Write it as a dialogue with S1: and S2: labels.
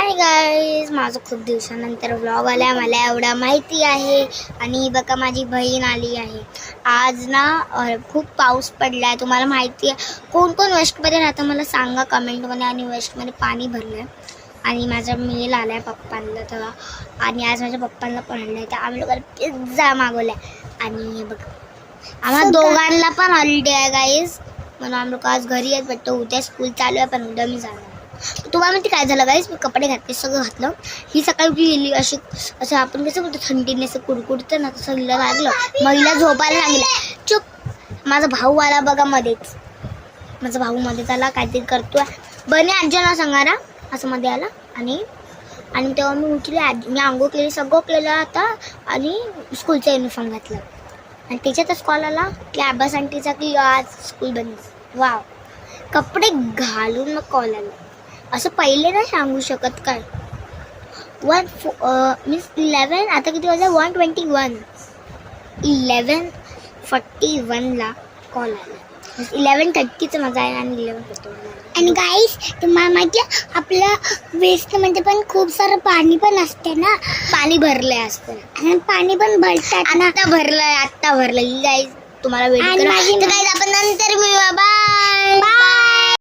S1: Hi guys, माझं खूप दिवसानंतर व्लॉग आला. मला एवढा माहिती आहे. आणि बघा माझी बहीण आली आहे. आज ना खूप पाऊस पडला आहे. तुम्हाला माहिती आहे. कोण कोण वेस्टमध्ये राहतं मला सांगा कमेंटमध्ये. आणि वेस्टमध्ये पाणी भरलं आहे. आणि माझा मेल आला आहे पप्पांना तेव्हा. आणि आज माझ्या पप्पांना पडलं आहे तर आम्ही लोकांना पिझ्झा मागवला आहे. आणि बघा आम्हाला दोघांना पण हॉलिडे आहे गाईज, म्हणून आम्ही लोक आज घरी आहेत. बट उद्या स्कूल चालू आहे, पण उद्या मी जाणार. तुम्हाला माहिती काय झालं गाईज, मी कपडे घातले, सगळं घातलं. ही सकाळी गेली अशी, असं आपण कसं बोलतो थंडीने असं कुडकुडतं ना, तसं हिला लागलं. मग हिला झोपायला लागलं. चुप. माझा भाऊ आला बघा मध्येच. माझा भाऊ मध्येच आला, काहीतरी करतोय. बने आज्यांना सांगारा असं मध्ये आला. आणि तेव्हा मी उठली. मी आंघोळ केली, सगळं केलं आता. आणि स्कूलचा युनिफॉर्म घातला. आणि त्याच्यातच कॉल आला की अब्बास आंटीचा की आज स्कूल बंद. वाव. कपडे घालून मग कॉल आला. असं पहिले नाही सांगू शकत काय. 11 आता किती वाजता 1:21 11:41 कॉल आला. 11:30चं माझा आहे आणि 11:41.
S2: आणि गाईस तुम्हाला माहिती आहे आपलं वेस्टमध्ये पण खूप सारं पाणी पण असते ना.
S1: पाणी भरलंय असतं.
S2: आणि पाणी पण भरतात ना.
S1: आत्ता भरलंय गाईस. तुम्हाला वेट करा. तर गाईस आपण नंतर मिळूया. बाय.